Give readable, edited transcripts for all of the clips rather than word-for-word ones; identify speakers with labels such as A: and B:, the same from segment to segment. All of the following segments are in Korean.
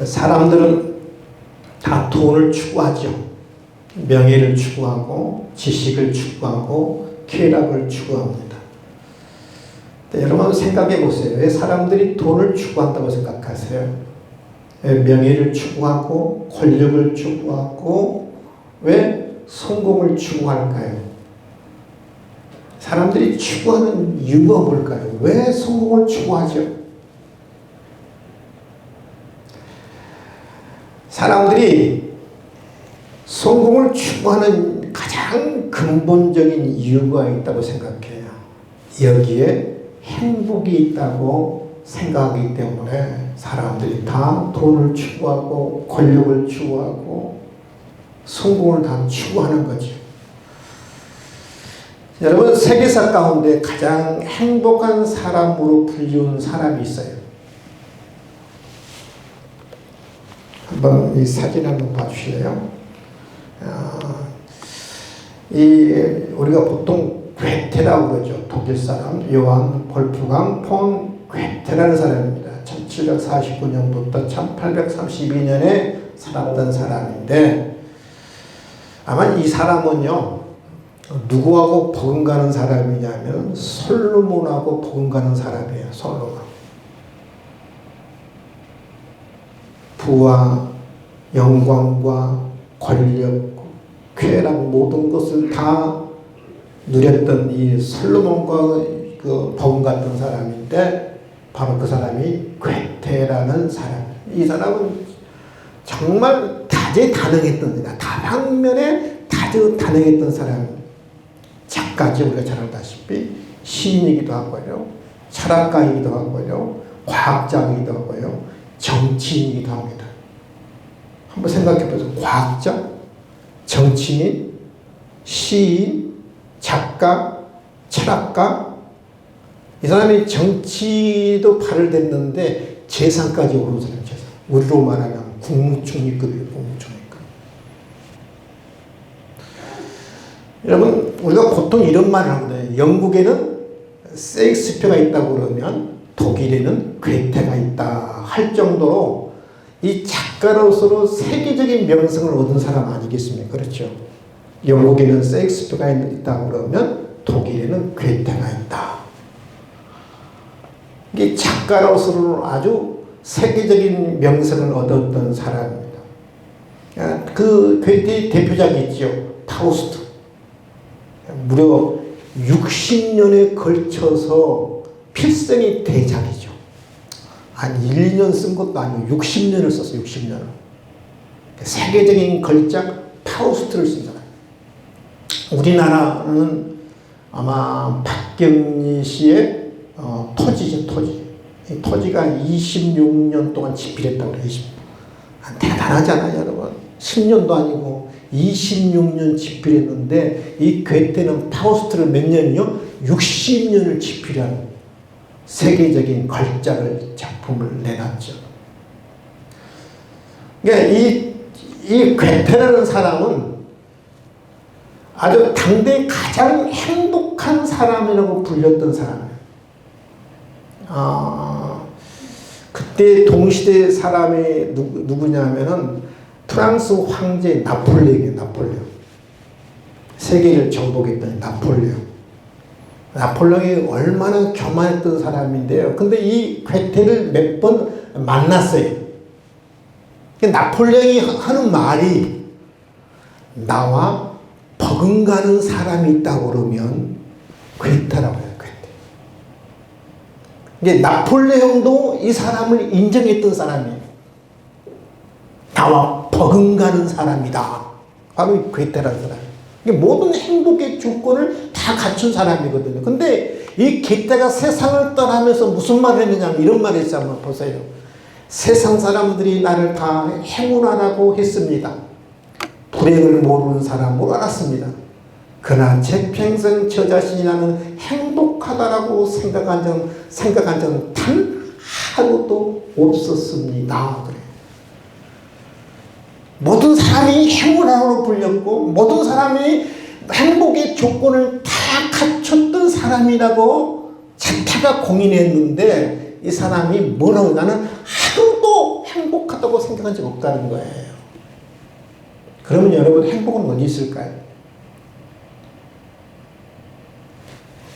A: 사람들은 다 돈을 추구하죠. 명예를 추구하고 지식을 추구하고 쾌락을 추구합니다. 여러분 생각해 보세요. 왜 사람들이 돈을 추구한다고 생각하세요? 명예를 추구하고 권력을 추구하고 왜 성공을 추구할까요? 사람들이 추구하는 이유가 뭘까요? 왜 성공을 추구하죠? 사람들이 성공을 추구하는 가장 근본적인 이유가 있다고 생각해요. 여기에 행복이 있다고 생각하기 때문에 사람들이 다 돈을 추구하고 권력을 추구하고 성공을 다 추구하는 거죠. 여러분, 세계사 가운데 가장 행복한 사람으로 불리운 사람이 있어요. 한번 이 사진 한번 봐주실래요? 우리가 보통 괴테라고 그러죠. 독일 사람 요한 볼프강 폰 괴테라는 사람입니다. 1749년부터 1832년에 살았던 사람인데 아마 이 사람은요 누구하고 버금가는 사람이냐면 솔로몬하고 버금가는 사람이에요. 솔로몬. 부와 영광과 권력, 쾌락 모든 것을 다 누렸던 이 솔로몬과 그 버금갔던 사람인데 바로 그 사람이 괴테라는 사람. 이 사람은 정말 다재다능했던 사람, 다방면에 다재다능했던 사람. 작가지 우리가 잘 알다시피 시인이기도 하고요, 철학가이기도 하고요, 과학자이기도 하고요, 정치인이기도 합니다. 한번 생각해 보세요. 과학자, 정치인, 시인, 작가, 철학가. 이 사람이 정치도 발을 댔는데 재상까지 오른 사람, 재상. 우리로 말하면 국무총리급이에요, 국무총리급. 여러분, 우리가 보통 이런 말을 하거든요. 영국에는 셰익스피어가 있다고 그러면 독일에는 괴테가 있다 할 정도로 이 작가로서 세계적인 명성을 얻은 사람 아니겠습니까? 그렇죠. 영국에는 셰익스피어가 있다고 그러면 독일에는 괴테가 있다. 이게 작가로서는 아주 세계적인 명성을 얻었던 사람입니다. 그 괴테의 대표작이 있죠. 파우스트. 무려 60년에 걸쳐서 필생의 대작이죠. 한 1, 2년 쓴 것도 아니고 60년을 썼어요. 60년을. 세계적인 걸작 파우스트를 쓴 사람. 우리나라는 아마 박경리 씨의 토지죠. 토지. 이 토지가 26년 동안 집필했다고 그래요. 대단하잖아요, 여러분. 10년도 아니고 26년 집필했는데 이 괴테는 파우스트를 몇 년이요? 60년을 집필한 세계적인 걸작을 작품을 내놨죠. 그러니까 이 괴테라는 사람은 아주 당대 가장 행복한 사람이라고 불렸던 사람이에요. 그때 동시대 사람이 누구냐면은 프랑스 황제 나폴레옹이에요. 나폴레옹. 세계를 정복했던 나폴레옹. 나폴레옹이 얼마나 교만했던 사람인데요. 근데 이 괴테를 몇 번 만났어요. 나폴레옹이 하는 말이 나와 버금가는 사람이 있다고 그러면 괴테라고 해요. 괴테. 이게 나폴레옹도 이 사람을 인정했던 사람이에요. 나와 버금가는 사람이다. 바로 이 괴테라는 사람. 모든 행복의 조건을 다 갖춘 사람이거든요. 근데 이 괴테가 세상을 떠나면서 무슨 말을 했느냐, 이런 말을 했어요. 한번 보세요. 세상 사람들이 나를 다 행운하라고 했습니다. 불행을 모르는 사람으로 알았습니다. 그러나 제 평생 저 자신이 나는 행복하다라고 생각한 적은 단 하루도 없었습니다. 그래요. 모든 사람이 행운으로 불렸고 모든 사람이 행복의 조건을 다 갖췄던 사람이라고 자타가 공인했는데 이 사람이 뭐라고 나는 하루도 행복하다고 생각 생각한 적 없다는 거예요. 그러면 여러분 행복은 어디 있을까요?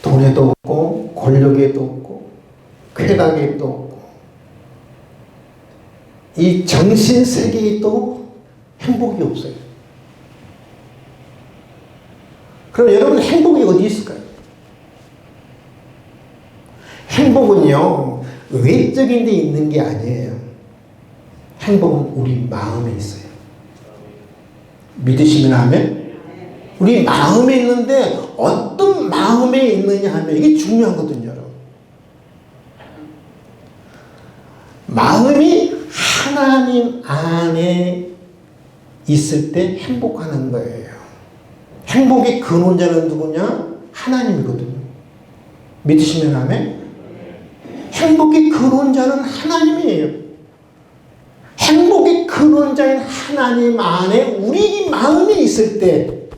A: 돈에도 없고 권력에도 없고 쾌락에도 없고 이 정신세계에도 행복이 없어요. 그럼 여러분 행복이 어디 있을까요? 행복은요 외적인 데 있는 게 아니에요. 행복은 우리 마음에 있어요. 믿으시면 아멘? 우리 마음에 있는데 어떤 마음에 있느냐 하면 이게 중요하거든요. 여러분. 마음이 하나님 안에 있을 때 행복하는 거예요. 행복의 근원자는 누구냐? 하나님이거든요. 믿으시면 아멘? 행복의 근원자는 하나님이에요. 행복의 근원자인 하나님 안에 우리 마음이 있을 때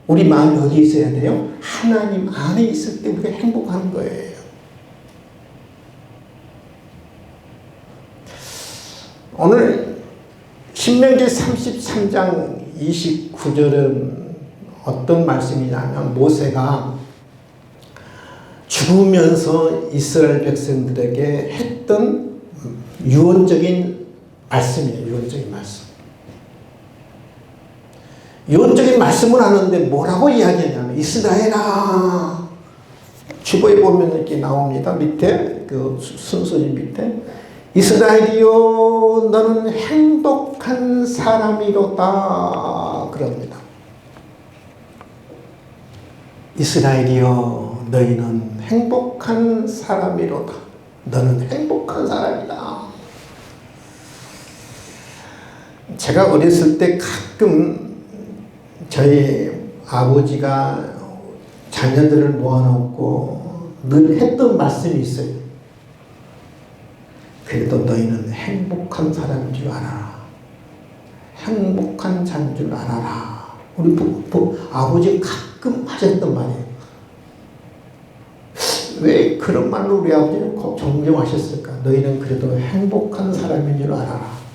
A: 우리 마음이 어디에 있어야 돼요? 하나님 안에 있을 때 우리가 행복한 거예요. 오늘 신명기 33장 29절은 어떤 말씀이냐면 모세가 죽으면서 이스라엘 백성들에게 했던 유언적인 말씀이에요. 유언적인 말씀. 유언적인 말씀을 하는데 뭐라고 이야기하냐면 이스라엘아 주보에 보면 이렇게 나옵니다. 밑에 그 순서지 밑에 이스라엘이여 너는 행복한 사람이로다 그럽니다. 이스라엘이여 너희는 행복한 사람이로다. 너는 행복한 사람이다. 제가 어렸을 때 가끔 저희 아버지가 자녀들을 모아놓고 늘 했던 말씀이 있어요. 그래도 너희는 행복한 사람인 줄 알아라. 행복한 자인 줄 알아라. 우리 아버지 가끔 하셨던 말이에요. 왜 그런 말로 우리 아버지는 꼭 정정하셨을까? 너희는 그래도 행복한 사람인 줄 알아라.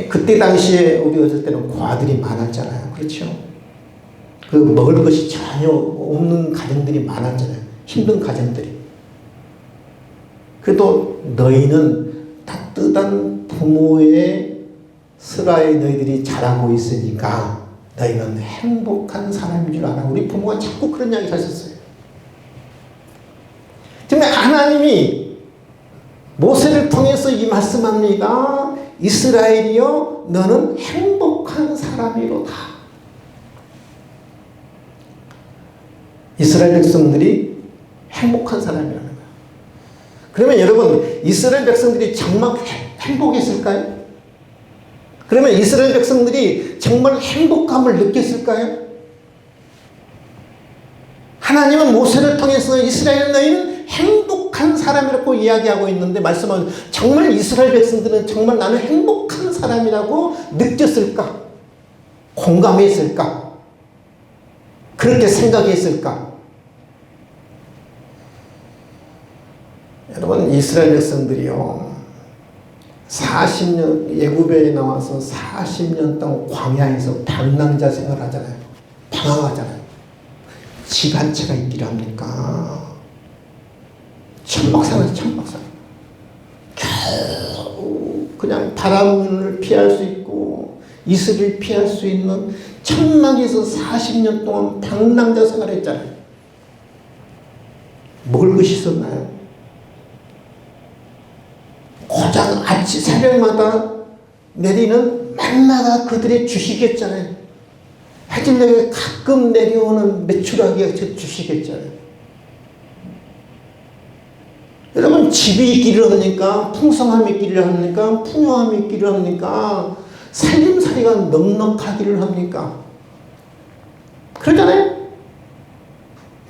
A: 그때 당시에 우리 어릴 때는 과들이 많았잖아요. 그렇죠? 그 먹을 것이 전혀 없는 가정들이 많았잖아요. 힘든 가정들이. 그래도 너희는 따뜻한 부모의 슬하에 너희들이 자라고 있으니까 너희는 행복한 사람인 줄 알아. 우리 부모가 자꾸 그런 이야기 하셨어요. 정말 하나님이 모세를 통해서 이 말씀합니다. 이스라엘이여 너는 행복한 사람이로다. 이스라엘 백성들이 행복한 사람이라는 거예요. 그러면 여러분 이스라엘 백성들이 정말 행복했을까요? 그러면 이스라엘 백성들이 정말 행복감을 느꼈을까요? 하나님은 모세를 통해서 이스라엘 너희는 행복한 사람이라고 이야기하고 있는데 말씀은 정말 이스라엘 백성들은 정말 나는 행복한 사람이라고 느꼈을까? 공감했을까? 그렇게 생각했을까? 여러분 이스라엘 백성들이요 40년 애굽에 나와서 40년 동안 광야에서 방랑자 생활하잖아요. 방황하잖아요. 집 한 채가 있기를 합니까? 천막산에서 천막산. 겨우 그냥 바람을 피할 수 있고 이슬을 피할 수 있는 천막에서 40년 동안 방랑자 생활했잖아요. 먹을 것이 있었나요? 고작 아침 새벽마다 내리는 만나가 그들의 주식이었잖아요. 해질녘에 가끔 내려오는 메추라기가 주식이었잖아요. 여러분 집이 있기를 합니까? 풍성함이 있기를 합니까? 풍요함이 있기를 합니까? 살림살이가 넉넉하기를 합니까? 그러잖아요.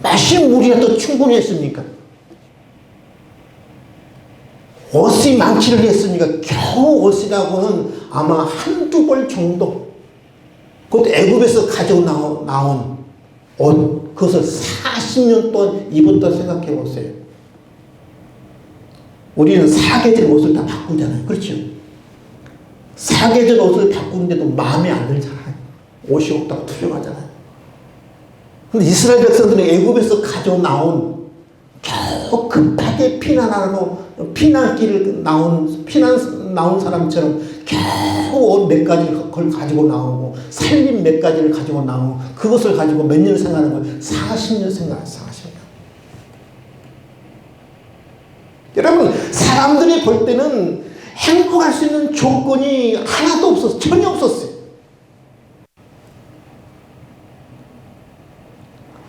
A: 마실 물이라도 충분히 했습니까? 옷이 많기를 했으니까 겨우 옷이라고는 아마 한두 벌 정도 그것도 애굽에서 가지고 나온 옷 그것을 40년 동안 입었다 생각해 보세요. 우리는 사계절 옷을 다 바꾸잖아요. 그렇죠? 사계절 옷을 바꾸는데도 마음에 안 들잖아요. 옷이 없다고 투정하잖아요. 근데 이스라엘 백성들은 애굽에서 가져 나온 겨우 급하게 피난길을 나온 사람처럼 겨우 옷 몇 가지를 그걸 가지고 나오고 살림 몇 가지를 가지고 나오고 그것을 가지고 몇 년 생활하는 거예요. 40년 생활했어요. 40년. 여러분, 사람들이 볼 때는 행복할 수 있는 조건이 하나도 없었어요. 전혀 없었어요.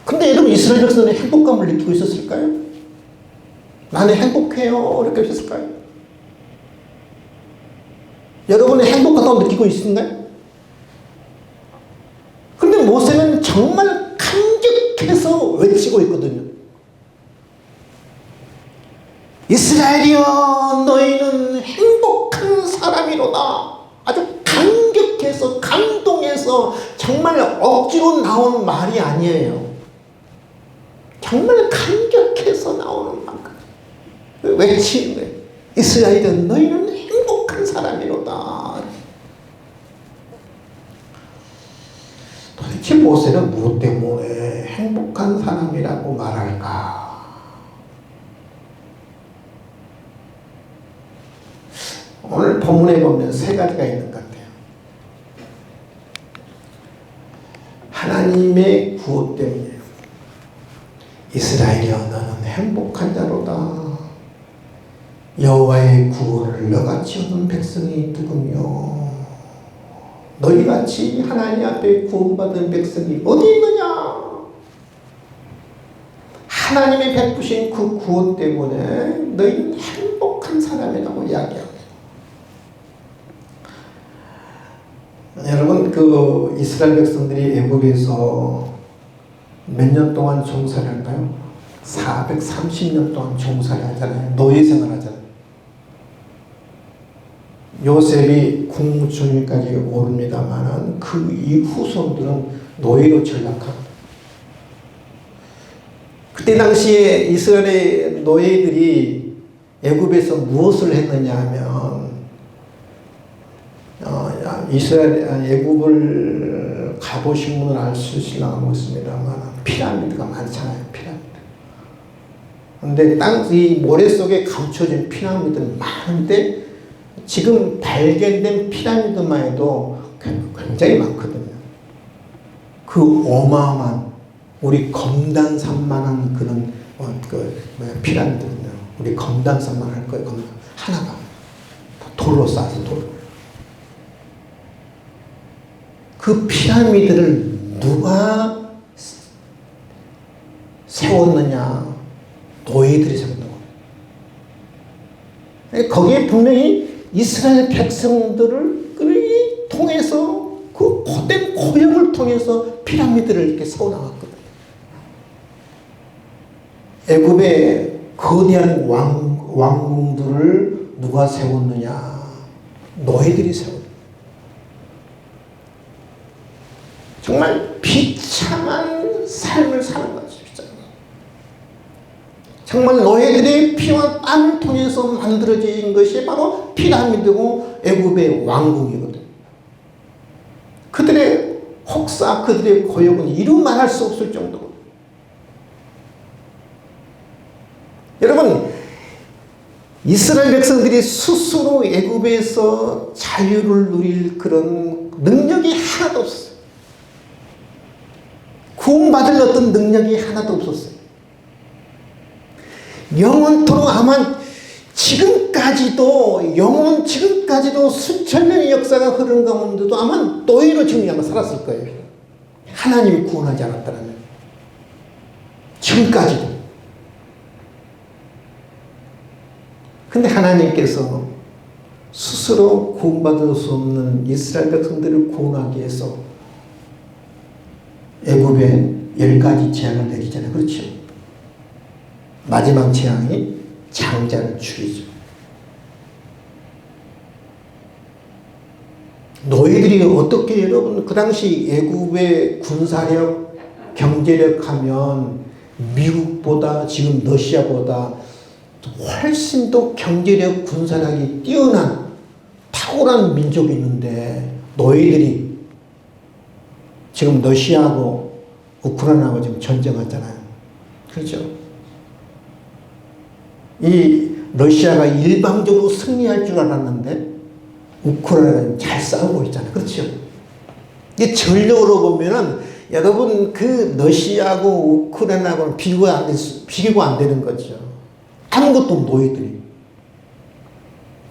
A: 근데 여러분, 이스라엘 백성들은 행복감을 느끼고 있었을까요? 나는 행복해요. 이렇게 하셨을까요? 여러분이 행복하다고 느끼고 있으신가요? 근데 모세는 정말 감격해서 외치고 있거든요. 이스라엘이여, 너희는 행복한 사람이로다. 아주 감격해서, 감동해서, 정말 억지로 나온 말이 아니에요. 정말 감격해서 나오는 말. 외치는 거예요. 이스라엘은 너희는 행복한 사람이로다. 도대체 모세는 무엇 때문에 행복한 사람이라고 말할까? 오늘 본문에 보면 세 가지가 있는 것 같아요. 하나님의 구호 때문이에요. 이스라엘이여, 너는 행복한 자로다. 여호와의 구원을 너같이 얻은 백성이 누구며 너희같이 하나님 앞에 구원받은 백성이 어디 있느냐? 하나님의 베푸신 그 구원 때문에 너희는 행복한 사람이라고 이야기합니다. 여러분, 그 이스라엘 백성들이 애굽에서 몇 년 동안 종살이 할까요? 430년 동안 종살이 하잖아요. 노예 생활 하잖아요. 요셉이 국무총리까지 오릅니다만 그 이후손들은 노예로 전락합니다. 그때 당시에 이스라엘의 노예들이 애굽에서 무엇을 했느냐 하면 애굽을 가보신 분은 알 수 있으려고 있습니다만 피라미드가 많잖아요. 피라미드. 근데 이 모래 속에 감춰진 피라미드는 많은데 지금 발견된 피라미드만 해도 굉장히 많거든요. 그 어마어마한 우리 검단산만한 그런 피라미드거든요. 우리 검단산만 할 거예요. 하나가 돌로 쌓아서 돌. 그 피라미드를 누가 세웠느냐? 노예들이 세웠다고. 거기에 분명히 이스라엘 백성들을 통해서 그 고된 고역을 통해서 피라미드를 이렇게 세워나갔거든요. 애굽의 거대한 왕궁들을 누가 세웠느냐? 노예들이 세웠다. 정말 비참한 삶을 사는 거죠. 정말 노예들의 피와 땀을 통해서 만들어진 것이 바로 피라미드고 애굽의 왕궁이거든요. 그들의 혹사, 그들의 고역은 이루 말할 수 없을 정도로. 여러분, 이스라엘 백성들이 스스로 애굽에서 자유를 누릴 그런 능력이 하나도 없어요. 구원받을 어떤 능력이 하나도 없었어요. 영원토록 아마 지금까지도 수천 년의 역사가 흐르는 가운데도 아마 노예로 지금 아마 살았을 거예요. 하나님이 구원하지 않았다면. 지금까지도. 근데 하나님께서 스스로 구원받을 수 없는 이스라엘 백성들을 구원하기 위해서 애굽에 10가지 재앙을 내리잖아요. 그렇죠? 마지막 재앙이 장자를 죽이죠. 노예들이 어떻게 여러분 그 당시 애굽의 군사력, 경제력 하면 미국보다 지금 러시아보다 훨씬 더 경제력, 군사력이 뛰어난 탁월한 민족이 있는데 너희들이 지금 러시아하고 우크라이나하고 지금 전쟁하잖아요. 그렇죠? 이 러시아가 일방적으로 승리할 줄 알았는데 우크라이나는 잘 싸우고 있잖아요. 그렇죠? 이게 전력으로 보면은 여러분 그 러시아하고 우크라이나하고는 비교가 안 되는 거죠. 아무것도 없는 너희들이.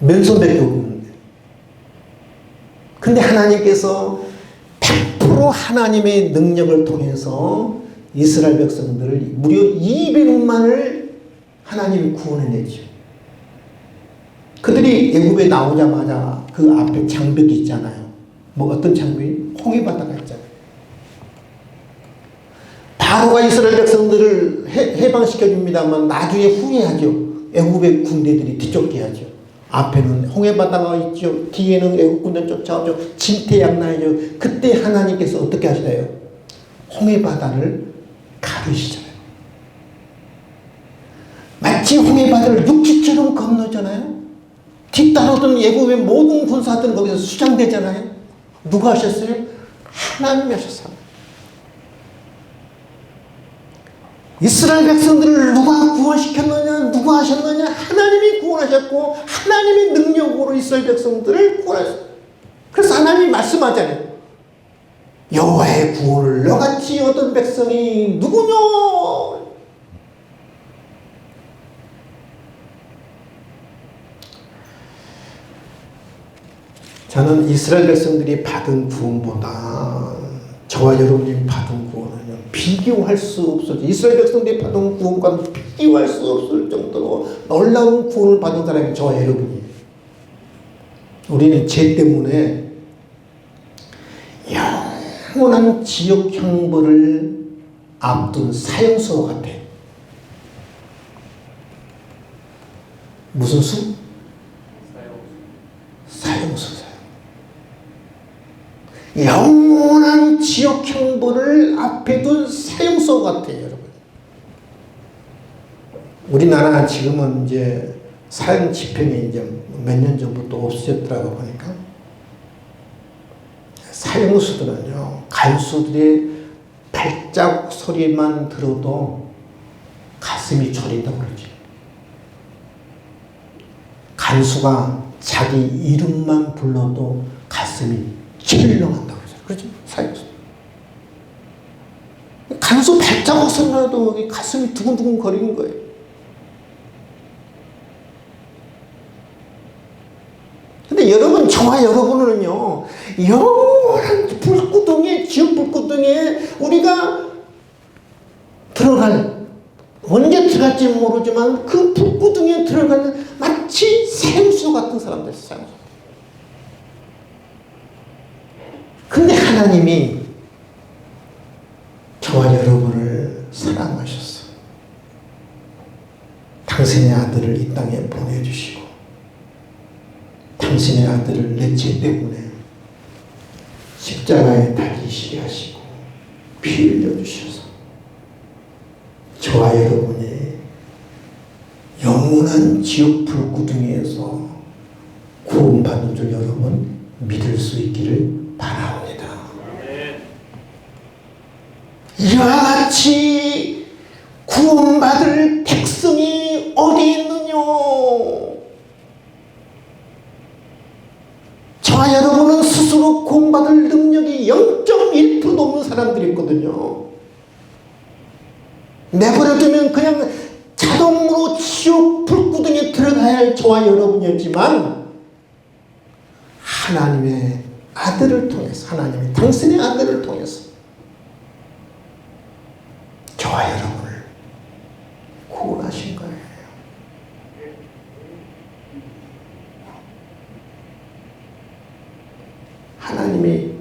A: 맨손밖에 없는데. 근데 하나님께서 100% 하나님의 능력을 통해서 이스라엘 백성들을 무려 200만을 하나님이 구원해내죠. 그들이 애굽에 나오자마자 그 앞에 장벽이 있잖아요. 뭐 어떤 장벽이? 홍해바다가 있잖아요. 바로가 이스라엘 백성들을 해방시켜줍니다만 나중에 후회하죠. 애굽의 군대들이 뒤쫓게 하죠. 앞에는 홍해바다가 있죠. 뒤에는 애국 군대 쫓아오죠. 진퇴양난이죠. 그때 하나님께서 어떻게 하시나요? 홍해바다를 가르시잖아요. 마치 홍해바다를 육지처럼 건너잖아요. 뒤따르던 애굽의 모든 군사들은 거기서 수장되잖아요. 누가 하셨어요? 하나님이 하셨어요. 이스라엘 백성들을 누가 구원시켰느냐? 누가 하셨느냐? 하나님이 구원하셨고 하나님의 능력으로 이스라엘 백성들을 구원하셨어요. 그래서 하나님이 말씀하잖아요. 여호와의 구원을 너같이 얻은 백성이 누구냐? 저는 이스라엘 백성들이 받은 구원보다 저와 여러분이 받은 구원은 비교할 수 없어요. 이스라엘 백성들이 받은 구원과 비교할 수 없을 정도로 놀라운 구원을 받은 사람이 저와 여러분이에요. 우리는 죄 때문에 영원한 지옥 형벌을 앞둔 사형수 같아. 무슨 수? 사형수. 영원한 지옥 형벌을 앞에 둔 사형수 같아요, 여러분. 우리나라 지금은 이제 사형 집행이 이제 몇 년 전부터 없어졌더라고 보니까 사형수들은요, 간수들의 발자국 소리만 들어도 가슴이 저린다고 그러지. 간수가 자기 이름만 불러도 가슴이 철렁한다고 그러죠. 그렇죠? 사형수. 간수 발자국 소리라도 가슴이 두근두근 거리는 거예요. 근데 여러분, 저와 여러분은요, 영원한 불구덩이에, 지옥 불구덩이에 우리가 들어갈, 언제 들어갈지 모르지만 그 불구덩이에 들어가는 마치 생수 같은 사람들, 생수. 근데 하나님이 저와 여러분을 사랑하셨어. 당신의 아들을 이 땅에 보내주시고 당신의 아들을 내 죄 때문에 십자가에 달리시게 하시고 피 흘려주셔서 저와 여러분이 영원한 지옥 불구덩이에서 구원받는 줄 여러분 믿을 수 있기를 바랍니다. 이와 같이 구원받을 백성이 어디 있느냐? 저와 여러분은 스스로 구원받을 능력이 0.1%도 없는 사람들이 있거든요. 내버려두면 그냥 자동으로 지옥 불구덩이에 들어가야 할 저와 여러분이었지만 하나님의 아들을 통해서, 하나님이 당신의 아들을 통해서 저와 여러분을 구원하신 거예요. 하나님이,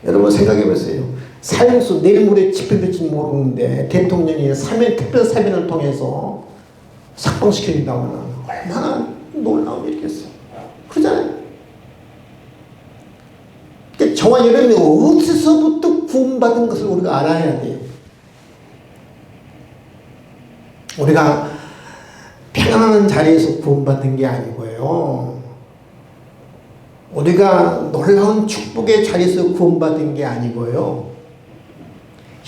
A: 여러분 생각해 보세요. 사형수 내일 모레 집행될지 모르는데 대통령이 특별 사면을 통해서 석방시켜준다고 하면 얼마나 놀라운 일이겠어요. 그러잖아요. 그러니까 저와 여러분이 어디서부터 구원받은 것을 우리가 알아야 돼요. 우리가 편안한 자리에서 구원받은 게 아니고요. 우리가 놀라운 축복의 자리에서 구원받은 게 아니고요.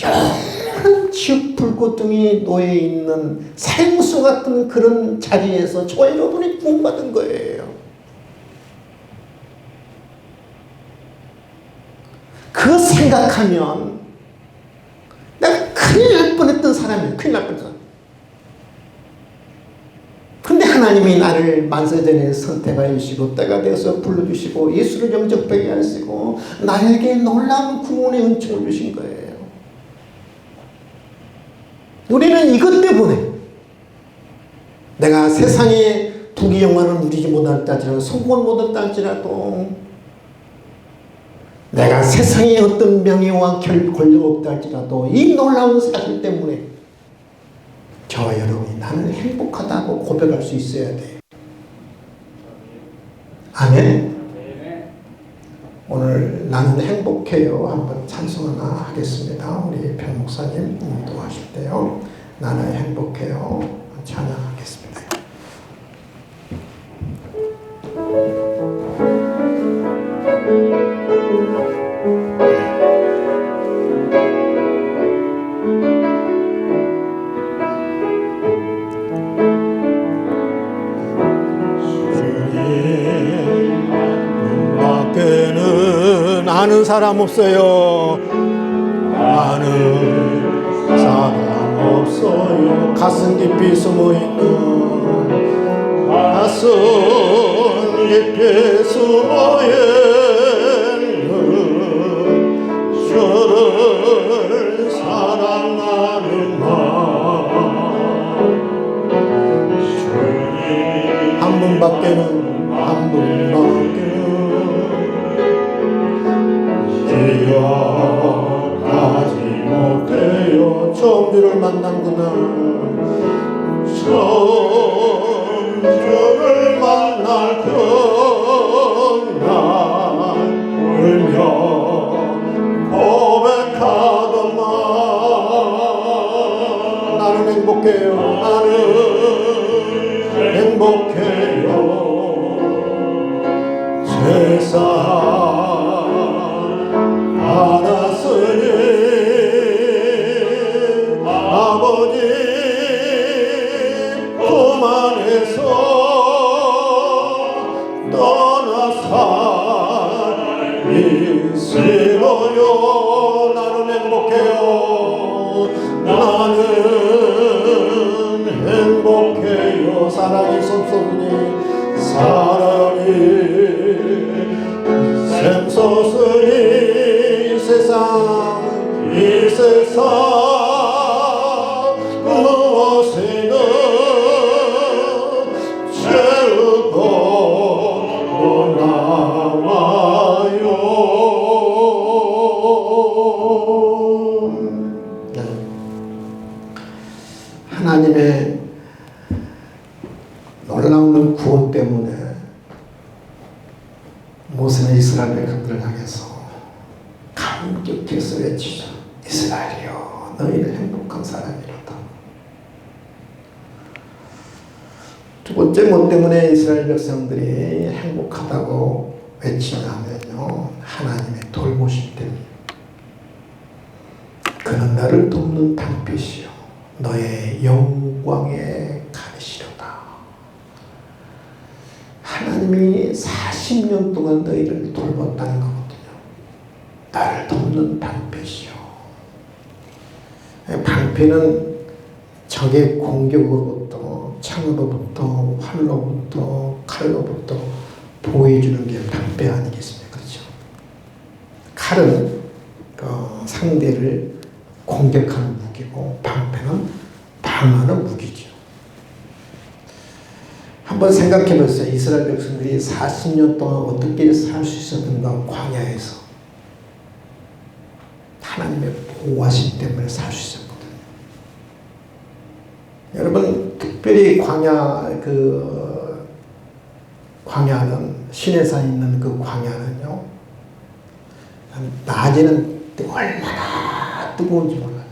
A: 여러 지옥 불꽃등이 놓여 있는 생수 같은 그런 자리에서 저 여러분이 구원받은 거예요. 그 생각하면 내가 큰일 날 뻔했던 사람이에요. 큰일 날 뻔했던. 근데 하나님이 나를 만세전에 선택하여 주시고 때가 되어서 불러주시고 예수를 영접하게 하시고 나에게 놀라운 구원의 은총을 주신 거예요. 우리는 이것 때문에 내가 세상에 부귀 영화를 누리지 못할다 할지라도 성공을 못했다 할지라도 내가 세상에 어떤 명예와 권력 없다 할지라도 이 놀라운 사실 때문에 저와 여러분이 나는 행복하다고 고백할 수 있어야 돼요. 아멘. 오늘 나는 행복해요. 한번 찬송 하나 하겠습니다. 우리 변 목사님 인도하실 때요. 나는 행복해요. 찬양하겠습니다. 아는 사람 없어요. 아는 사람 없어요. 가슴 깊이 숨어있는 가슴 깊이 숨어있는 주를 사랑하는 마음 한 분밖에는 한 분밖에는 기억하지 못해요. 처음 주를 만난 그날 처음 주를 만날 그날 울며 고백하더만 나는 행복해요. 나는 행복해요. 세상 알았으니 아버지 품 안에서 떠나서 있어요. 나는 행복해요. 나는 행복해요. 사랑이 샘솟으니 사랑이 샘솟으니 이 세상 무엇이든 채우고 나와요. 하나님의 놀라운 구원 때문에 모세는 이스라엘 백성들을 향해서 감격해서 외치죠. 이스라엘이여 너희는 행복한 사람이로다. 두 번째 뭐 때문에 이스라엘 백성들이 행복하다고 외치냐면요. 하나님의 돌보심 때문에. 그는 너를 돕는 방패시요 너의 영광의 가르시로다. 하나님이 40년 동안 너희를 돌봤다는 거거든요. 나를 돕는 방패시요. 방패는 적의 공격으로부터 창으로부터 활로부터 칼로부터 보호해주는 게 방패 아니겠습니까? 그렇죠? 칼은 상대를 공격하는 무기고 방패는 방어하는 무기죠. 한번 생각해 보세요. 이스라엘 백성들이 40년 동안 어떻게 살 수 있었는가. 광야에서 하나님의 보호하심 때문에 살 수 있었거든요. 여러분 특별히 광야는 시내산에 있는 그 광야는요. 낮에는 얼마나 뜨거운지 몰라요.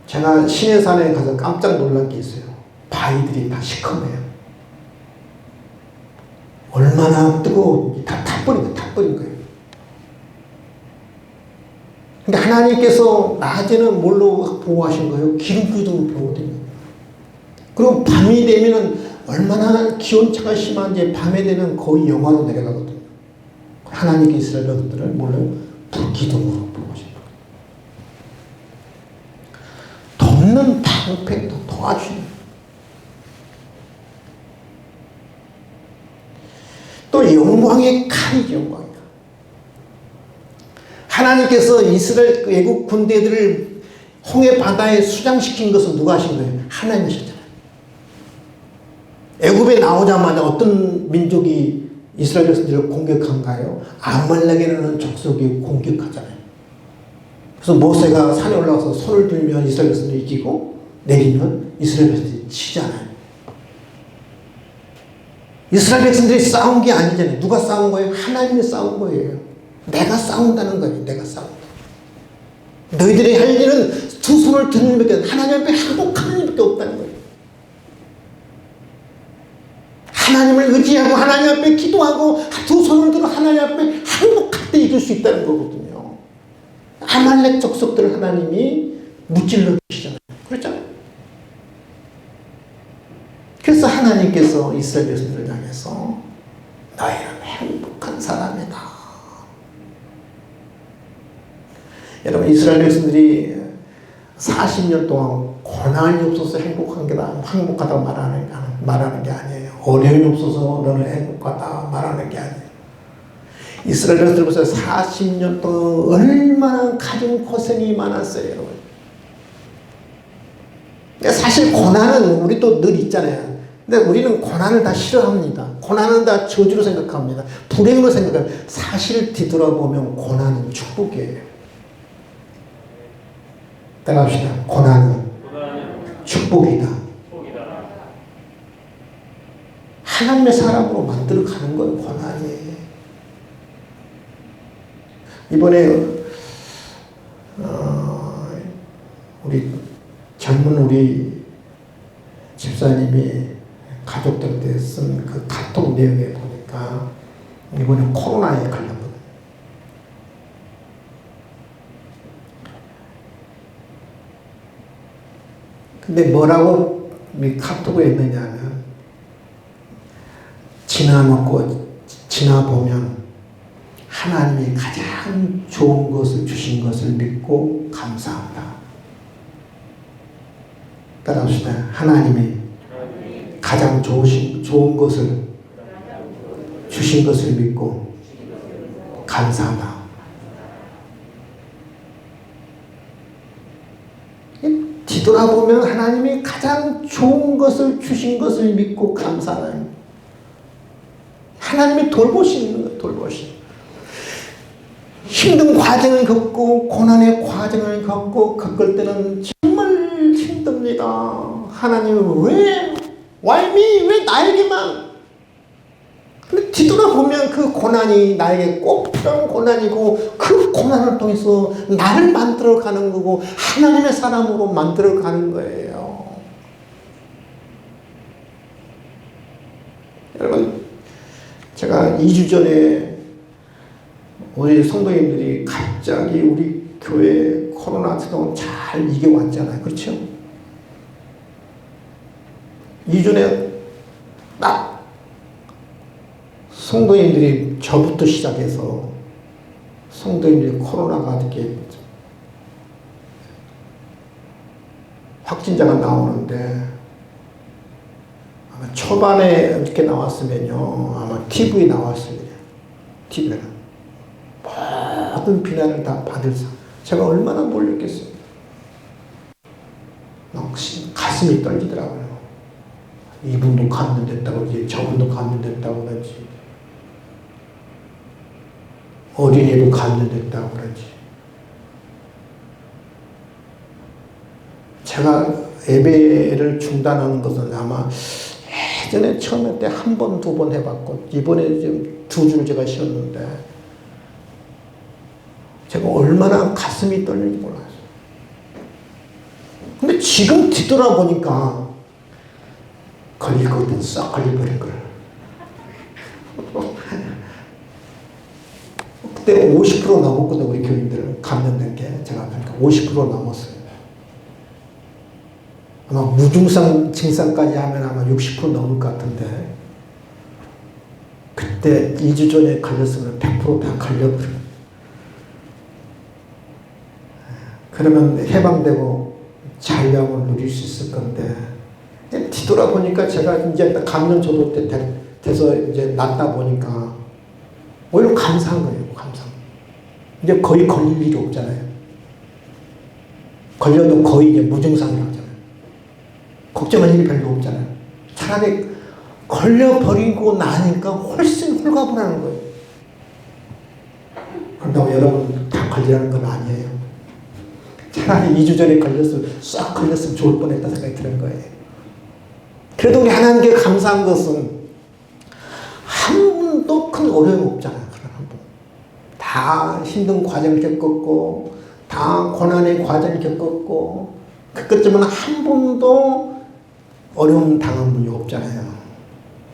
A: 제가 시내산에 가서 깜짝 놀란 게 있어요. 바위들이 다 시커매요. 얼마나 뜨거워. 다 타버린 거예요. 타버린 거예요. 근데 하나님께서 낮에는 뭘로 보호하신 거예요? 기름기둥으로 보호된 거예요. 그리고 밤이 되면은 얼마나 기온차가 심한지 밤에 되면 거의 영하로 내려가거든요. 하나님께 이스라엘 백성들을 몰라요? 불기둥으로 보호하신 거예요. 덮는 방패도 도와주는 거예요. 또 영광의 칼이죠. 영광의 칼. 하나님께서 이스라엘 외국 군대들을 홍해 바다에 수장시킨 것은 누가 하신 거예요? 하나님이셨잖아요. 애굽에 나오자마자 어떤 민족이 이스라엘 백성들을 공격한가요? 아말렉이라는 족속이 공격하잖아요. 그래서 모세가 산에 올라가서 손을 들면 이스라엘 백성들이 이기고 내리면 이스라엘 백성들이 치잖아요. 이스라엘 백성들이 싸운 게 아니잖아요. 누가 싸운 거예요? 하나님이 싸운 거예요. 내가 싸운다는 거예요. 내가 싸운다. 너희들이 할 일은 두 손을 드는 것밖에 하나님 앞에 항복하는 일밖에 없다는 거예요. 하나님을 의지하고 하나님 앞에 기도하고 두 손을 들어 하나님 앞에 항복할 때 이길 수 있다는 거거든요. 아말렉 족속들을 하나님이 무찔러 주시잖아요. 그렇잖아요. 그래서 하나님께서 이스라엘 백성들을 향해서 너희는 행복한 사람이다. 여러분 이스라엘 백성들이 40년 동안 고난이 없어서 행복하다고 말하는 게 아니에요. 어려움이 없어서 너는 행복하다 말하는 게 아니에요. 이스라엘 백성들 보세요. 40년 동안 얼마나 가진 고생이 많았어요. 여러분. 사실 고난은 우리도 늘 있잖아요. 근데 우리는 고난을 다 싫어합니다. 고난은 다 저주로 생각합니다. 불행으로 생각합니다. 사실 뒤돌아보면 고난은 축복이에요. 따라합시다. 고난은 축복이다. 하나님의 사람으로 만들어 가는 건 고난이에요. 이번에 우리 젊은 우리 집사님이 가족들한테 쓴 그 카톡 내용에 보니까 이번에 코로나에 걸렸거든요. 근데 뭐라고 카톡에 했느냐면 지나보면 하나님이 가장 좋은 것을 주신 것을 믿고 감사한다. 따라합시다. 하나님이 가장 좋은 것을 주신 것을 믿고 감사하다. 뒤돌아보면 하나님이 가장 좋은 것을 주신 것을 믿고 감사하다. 하나님이 돌보시는 거예요. 돌보시. 힘든 과정을 겪고 고난의 과정을 겪을 때는 정말 힘듭니다. 하나님은 왜? Why me? 왜 나에게만? 근데 뒤돌아보면 그 고난이 나에게 꼭 필요한 고난이고 그 고난을 통해서 나를 만들어가는 거고 하나님의 사람으로 만들어가는 거예요. 여러분 제가 2주 전에 우리 성도님들이 갑자기 우리 교회 코로나 동안 잘 이겨왔잖아요. 그렇죠? 2주 전에 딱 성도님들이 저부터 시작해서 성도님들이 코로나가 이렇게 확진자가 나오는데 아마 초반에 이렇게 나왔으면요 아마 TV에 나왔습니다. TV에는 모든 비난을 다 받을 사. 제가 얼마나 놀랬겠어요. 가슴이 떨리더라고요. 이분도 감염됐다고 그러지, 저분도 감염됐다고 그러지, 어린이도 감염됐다고 그러지. 제가 예배를 중단하는 것은 아마 예전에 처음에 때 한 번, 두 번 해봤고, 이번에 지금 2주를 제가 쉬었는데, 제가 얼마나 가슴이 떨리는지 몰랐어요. 근데 지금 뒤돌아보니까 걸리거든, 싹 걸려버린 걸. 그때 50% 넘었거든, 우리 교인들 감염된 게. 제가 보니까 50% 넘었어요. 아마 무증상 증상까지 하면 아마 60% 넘을 것 같은데, 그때 2주 전에 걸렸으면 100% 다 걸려버려. 그러면 해방되고 자유함을 누릴 수 있을 건데, 뒤돌아보니까 제가 이제 감염 저도 때 돼서 이제 낫다 보니까 오히려 감사한 거예요, 감사. 이제 거의 걸릴 일이 없잖아요. 걸려도 거의 이제 무증상이라고 하잖아요. 걱정할 일이 별로 없잖아요. 차라리 걸려버리고 나니까 훨씬 홀가분하는 거예요. 그런다고 여러분 다 걸리라는 건 아니에요. 차라리 2주 전에 싹 걸렸으면 좋을 뻔했다 생각이 드는 거예요. 그래도 우리 하나님께 감사한 것은 한 분도 큰 어려움 없잖아요. 그런 한 분. 다 힘든 과정을 겪었고, 다 고난의 과정을 겪었고, 그렇지만 한 분도 어려움 당한 분이 없잖아요.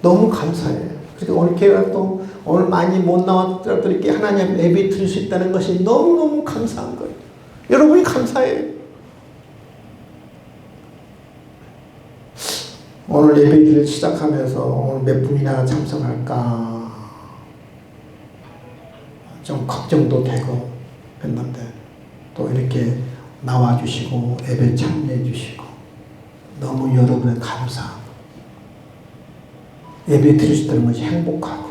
A: 너무 감사해요. 그래서 오늘 교회가 또 오늘 많이 못 나왔더라도 이렇게 하나님 예배 드릴 수 있다는 것이 너무너무 감사한 거예요. 여러분이 감사해요. 오늘 예배를 시작하면서 오늘 몇 분이나 참석할까 좀 걱정도 되고 했는데, 또 이렇게 나와주시고 예배 참여해 주시고 너무 여러분의 감사하고, 예배 드릴 수 있다는 것이 행복하고,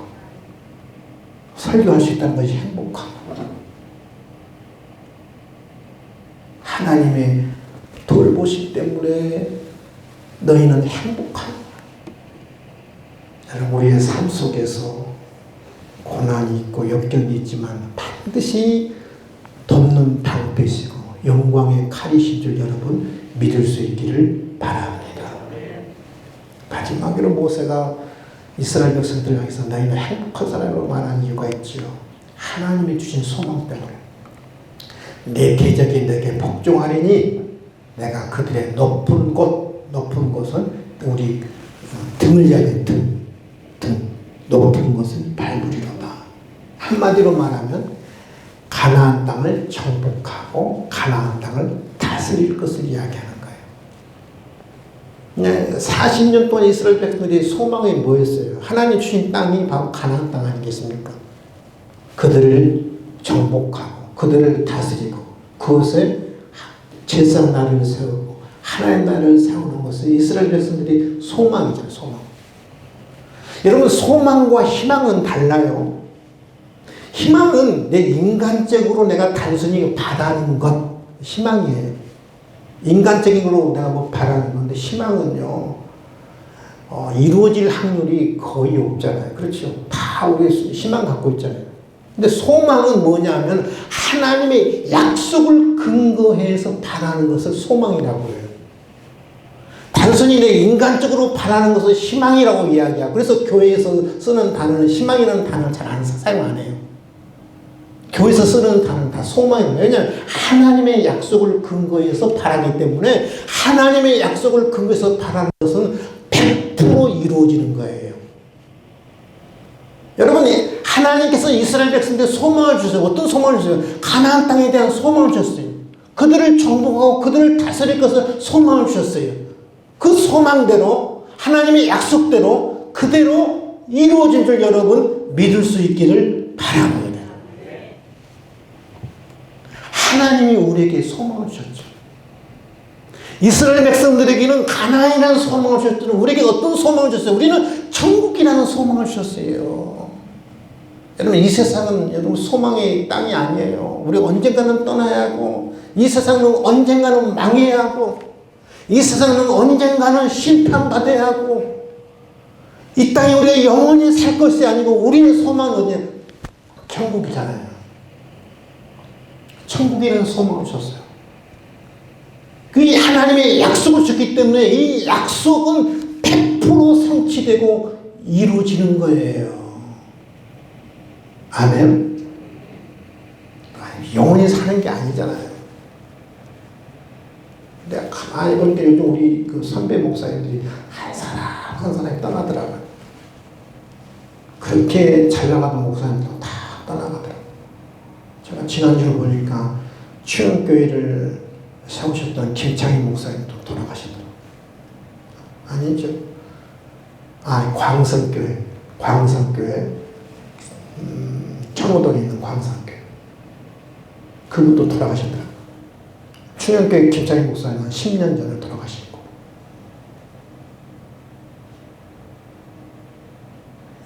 A: 설교할 수 있다는 것이 행복하고, 하나님의 돌보심 때문에 너희는 행복하니. 여러분, 우리의 삶 속에서 고난이 있고 역경이 있지만 반드시 돕는 방패시고 영광의 칼이신 줄 여러분 믿을 수 있기를 바랍니다. 마지막으로 모세가 이스라엘 백성들 향해서 너희는 행복한 사람으로 말하는 이유가 있지요. 하나님이 주신 소망 때문에. 내 대적이 내게 복종하리니 내가 그들의 높은 곳은 우리 등을 향해 등, 높은 곳은 밟으리로다. 한마디로 말하면 가나안 땅을 정복하고 가나안 땅을 다스릴 것을 이야기하는 거예요. 40년 동안 이스라엘 백성들이 소망이 뭐였어요? 하나님 주신 땅이 바로 가나안 땅 아니겠습니까? 그들을 정복하고 그들을 다스리고 그것에 제사장 나라를 세우고 하나님 나라를 세우는 것은 이스라엘 백성들이 소망이잖아요. 소망. 여러분, 소망과 희망은 달라요. 희망은 내 인간적으로 내가 단순히 바라는 것, 희망이에요. 인간적인 걸로 내가 뭐 바라는 건데, 희망은요 이루어질 확률이 거의 없잖아요. 그렇죠? 다 우리 희망 갖고 있잖아요. 근데 소망은 뭐냐면 하나님의 약속을 근거해서 바라는 것을 소망이라고 해요. 단순히 내 인간적으로 바라는 것을 희망이라고 이야기하고, 그래서 교회에서 쓰는 단어는 희망이라는 단어를 잘 사용 안 해요. 교회에서 쓰는 단어는 다 소망이에요. 왜냐하면 하나님의 약속을 근거해서 바라기 때문에 하나님의 약속을 근거해서 바라는 것은 100% 이루어지는 거예요. 여러분, 하나님께서 이스라엘 백성들에 소망을 주세요. 어떤 소망을 주세요? 가나안 땅에 대한 소망을 주셨어요. 그들을 정복하고 그들을 다스릴 것을 소망을 주셨어요. 그 소망대로 하나님의 약속대로 그대로 이루어진 줄 여러분 믿을 수 있기를 바랍니다. 하나님이 우리에게 소망을 주셨죠. 이스라엘 백성들에게는 가나안이라는 소망을 주셨더니 우리에게 어떤 소망을 주셨어요? 우리는 천국이라는 소망을 주셨어요. 여러분, 이 세상은 여러분 소망의 땅이 아니에요. 우리 언젠가는 떠나야 하고, 이 세상은 언젠가는 망해야 하고, 이 세상은 언젠가는 심판받아야 하고, 이 땅에 우리가 영원히 살 것이 아니고 우리의 소망은 어디냐? 천국이잖아요. 천국이라는 소망을 줬어요. 그 하나님의 약속을 줬기 때문에 이 약속은 100% 성취되고 이루어지는 거예요. 아멘. 영원히 사는 게 아니잖아요. 내가 가만히 보니까 요즘 우리 그 선배 목사님들이 한 사람 한 사람이 떠나더라고요. 그렇게 잘 나가던 목사님도 다 떠나가더라고요. 제가 지난주로 보니까 추영교회를 세우셨던 김창희 목사님도 돌아가시더라고요. 아니죠. 광성교회. 청호동에 있는 광성교회. 그분도 돌아가셨더라고요. 추영교회 김창희 목사님은 10년 전에 돌아가시고.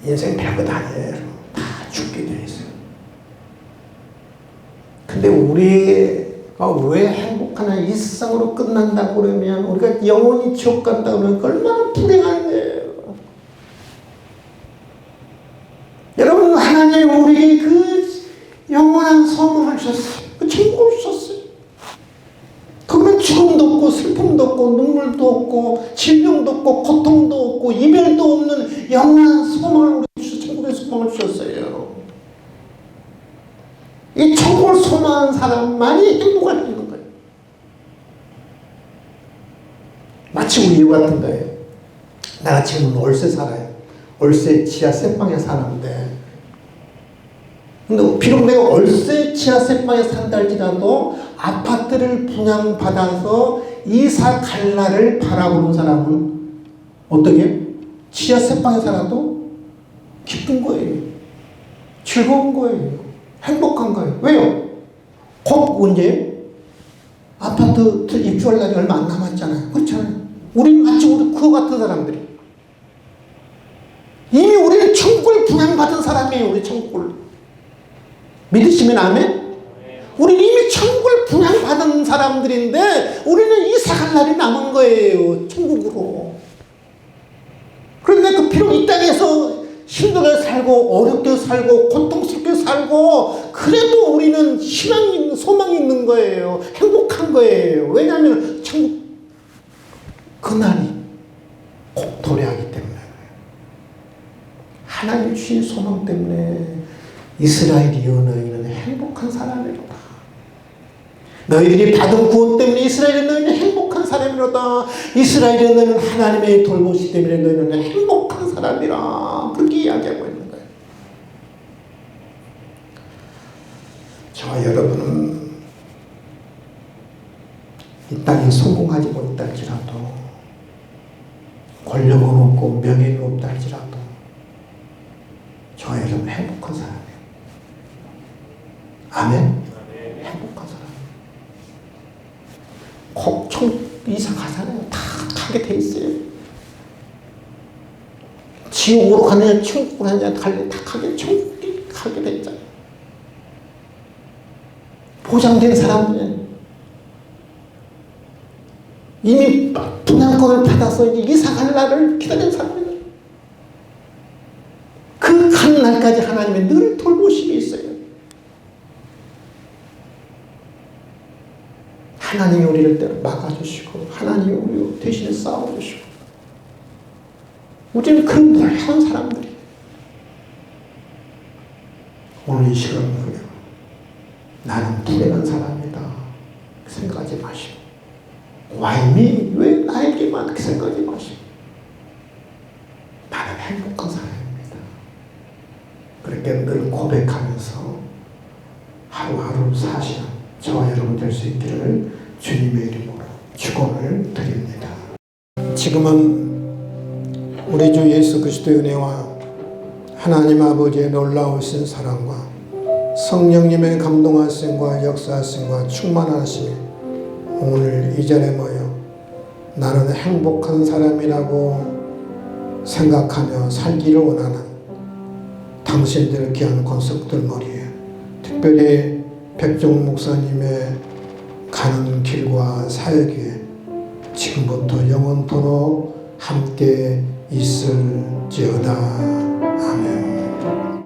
A: 인생 별것 아니에요. 다 죽게 되어 있어요. 근데 우리가 왜 행복하나 이 세상으로 끝난다고 그러면 우리가 영원히 지옥 간다고 그러면 얼마나 불행한 거예요. 여러분, 하나님 우리에게 그 영원한 소망을 주셨어요. 그 천국을 주셨어요. 그러면 죽음도 없고 슬픔도 없고 눈물도 없고 질병도 없고 고통도 없고 이별도 없는 영원한 소망을 우리 주셔서 천국의 소망을 주셨어요. 이 천국을 소망하는 사람만이 행복할 수 있는 거예요. 마치 우리 이와 같은 거예요. 내가 지금 월세 살아요. 월세 지하 셋방에 사는데, 근데 비록 내가 월세 지하 셋방에 산다 할지라도 아파트를 분양받아서 이사 갈 날을 바라보는 사람은 어떻게? 지하 셋방에 살아도 기쁜 거예요. 즐거운 거예요. 행복한 거예요. 왜요? 곧 언제? 아파트 입주할 날이 얼마 안 남았잖아요. 그렇잖아요. 우리는 마치 그와 같은 사람들이. 이미 우리는 천국을 분양받은 사람이에요. 우리 천국을. 믿으시면 아멘? 우리는 이미 천국을 분양받은 사람들인데 우리는 이사갈 날이 남은 거예요. 천국으로. 그런데 비록 이 땅에서 힘들게 살고 어렵게 살고 고통스럽게 살고 그래도 우리는 희망이 있는, 소망이 있는 거예요. 행복한 거예요. 왜냐하면 천국 그날이 꼭 도래하기 때문에. 하나님 주신 소망 때문에 이스라엘이여 너희는 행복한 사람이로다. 너희들이 받은 구원 때문에 이스라엘이 너희는 행복한 사람이로다. 이스라엘이 너희는 하나님의 돌보시 때문에 너희는 행복한 사람이라. 그렇게 이야기하고 있는 거예요. 저와 여러분은 이 땅에 성공하지 못할지라도 권력은 없고 명예는 없다 할지라도 저와 여러분 행복한 사람이에요. 아멘? 행복한 사람. 꼭 이사 가잖아요. 다 가게 돼 있어요. 지옥으로 가느냐 천국으로 가느냐 다 가게 천국에 가게 돼 있잖아요. 보장된 사람들은 이미 분양권을 받아서 이제 이사 갈 날을 기다리는 사람이에요. 그 가는 날까지 하나님의 늘 돌보심이 있어요. 하나님이 우리를 때로 막아주시고 하나님이 우리 대신에 싸워주시고 우리는 그런 놀라운 사람들이에요. 오늘 이 시간을 보면 나는 불행한 사람이다 생각하지 마시고 와임이 왜 나에게만 그렇게 생각하지 마시고 나는 행복한 사람입니다. 그렇게 늘 고백하면서 하루하루 사시는 저와 여러분 될 수 있기를 주님의 이름으로 축원을 드립니다. 지금은 우리 주 예수 그리스도의 은혜와 하나님 아버지의 놀라우신 사랑과 성령님의 감동하심과 역사하심과 충만하심이 오늘 이 자리에 모여 나는 행복한 사람이라고 생각하며 살기를 원하는 당신들 귀한 권속들 머리에 특별히 백종 목사님의 가는 길과 사역에 지금부터 영원토록 함께 있을지어다. 아멘.